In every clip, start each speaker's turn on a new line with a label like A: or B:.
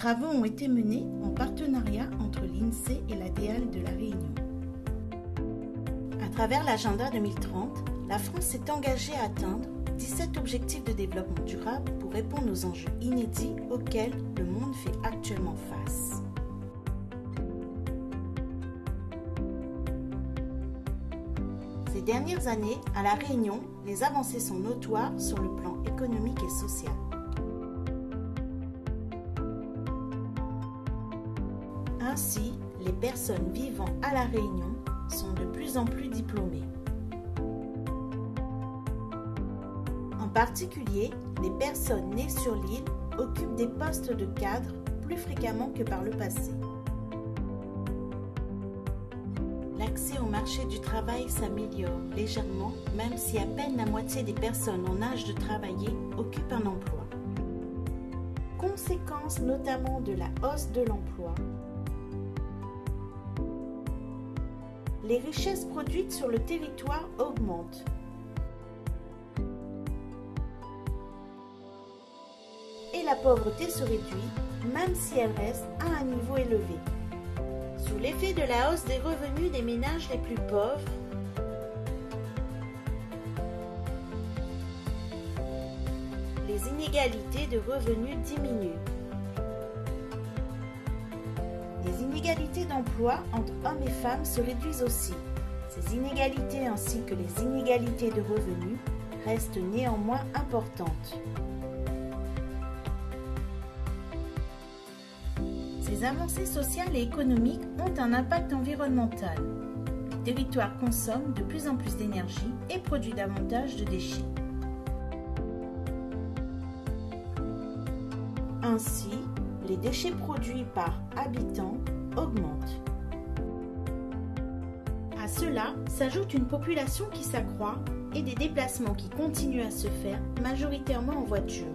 A: travaux ont été menés en partenariat entre l'INSEE et la DEAL de La Réunion. À travers l'agenda 2030, la France s'est engagée à atteindre 17 objectifs de développement durable pour répondre aux enjeux inédits auxquels le monde fait actuellement face. Ces dernières années, à La Réunion, les avancées sont notoires sur le plan économique et social. Ainsi, les personnes vivant à La Réunion sont de plus en plus diplômées. En particulier, les personnes nées sur l'île occupent des postes de cadre plus fréquemment que par le passé. L'accès au marché du travail s'améliore légèrement, même si à peine la moitié des personnes en âge de travailler occupent un emploi. Conséquence notamment de la hausse de l'emploi, les richesses produites sur le territoire augmentent. Et la pauvreté se réduit, même si elle reste à un niveau élevé. Sous l'effet de la hausse des revenus des ménages les plus pauvres, les inégalités de revenus diminuent. Les inégalités d'emploi entre hommes et femmes se réduisent aussi. Ces inégalités ainsi que les inégalités de revenus restent néanmoins importantes. Ces avancées sociales et économiques ont un impact environnemental. Le territoire consomme de plus en plus d'énergie et produit davantage de déchets. Ainsi, les déchets produits par habitant augmentent. À cela s'ajoute une population qui s'accroît et des déplacements qui continuent à se faire majoritairement en voiture.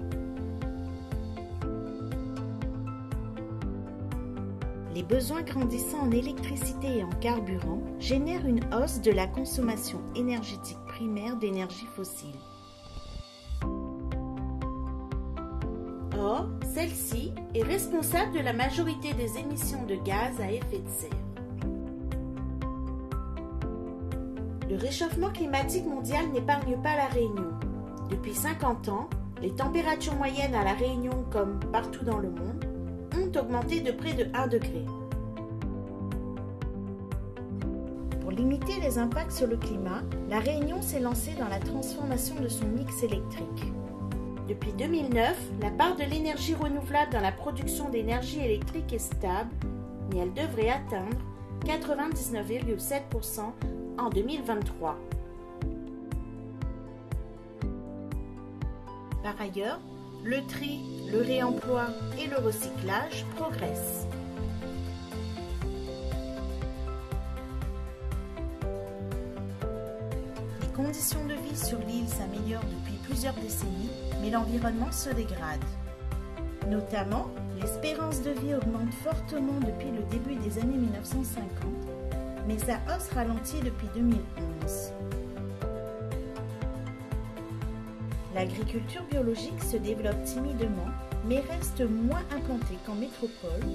A: Les besoins grandissants en électricité et en carburant génèrent une hausse de la consommation énergétique primaire d'énergie fossile. Or, celle-ci est responsable de la majorité des émissions de gaz à effet de serre. Le réchauffement climatique mondial n'épargne pas La Réunion. Depuis 50 ans, les températures moyennes à La Réunion, comme partout dans le monde, ont augmenté de près de 1 degré. Pour limiter les impacts sur le climat, La Réunion s'est lancée dans la transformation de son mix électrique. Depuis 2009, la part de l'énergie renouvelable dans la production d'énergie électrique est stable, mais elle devrait atteindre 99,7% en 2023. Par ailleurs, le tri, le réemploi et le recyclage progressent. Les conditions de vie sur l'île s'améliorent depuis plusieurs décennies, mais l'environnement se dégrade. Notamment, l'espérance de vie augmente fortement depuis le début des années 1950, mais sa hausse ralentit depuis 2011. L'agriculture biologique se développe timidement, mais reste moins implantée qu'en métropole,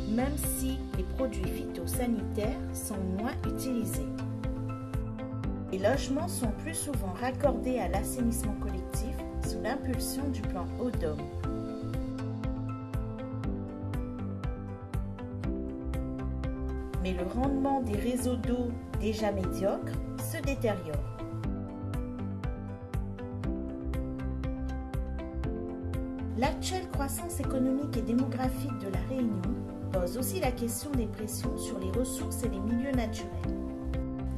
A: même si les produits phytosanitaires sont moins utilisés. Les logements sont plus souvent raccordés à l'assainissement collectif sous l'impulsion du plan Eau-d'-Homme. Mais le rendement des réseaux d'eau déjà médiocres se détériore. L'actuelle croissance économique et démographique de La Réunion pose aussi la question des pressions sur les ressources et les milieux naturels.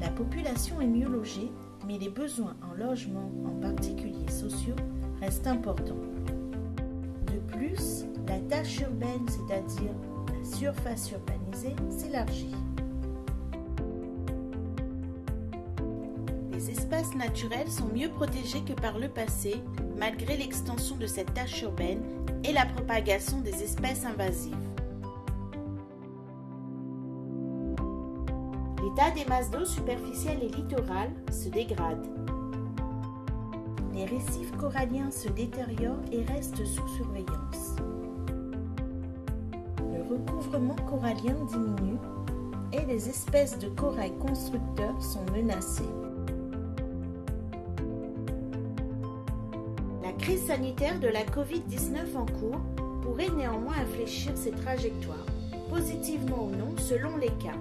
A: La population est mieux logée, mais les besoins en logement, en particulier sociaux, restent importants. De plus, la tâche urbaine, c'est-à-dire la surface urbanisée, s'élargit. Les espaces naturels sont mieux protégés que par le passé, malgré l'extension de cette tâche urbaine et la propagation des espèces invasives. L'état des masses d'eau superficielles et littorales se dégrade. Les récifs coralliens se détériorent et restent sous surveillance. recouvrement corallien diminue et les espèces de corail constructeurs sont menacées. La crise sanitaire de la Covid-19 en cours pourrait néanmoins infléchir ces trajectoires, positivement ou non selon les cas.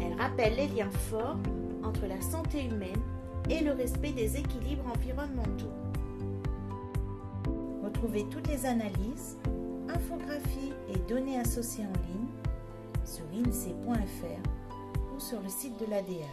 A: Elle rappelle les liens forts entre la santé humaine et le respect des équilibres environnementaux. Retrouvez toutes les analyses, infographies et données associées en ligne sur insee.fr ou sur le site de l'ADL.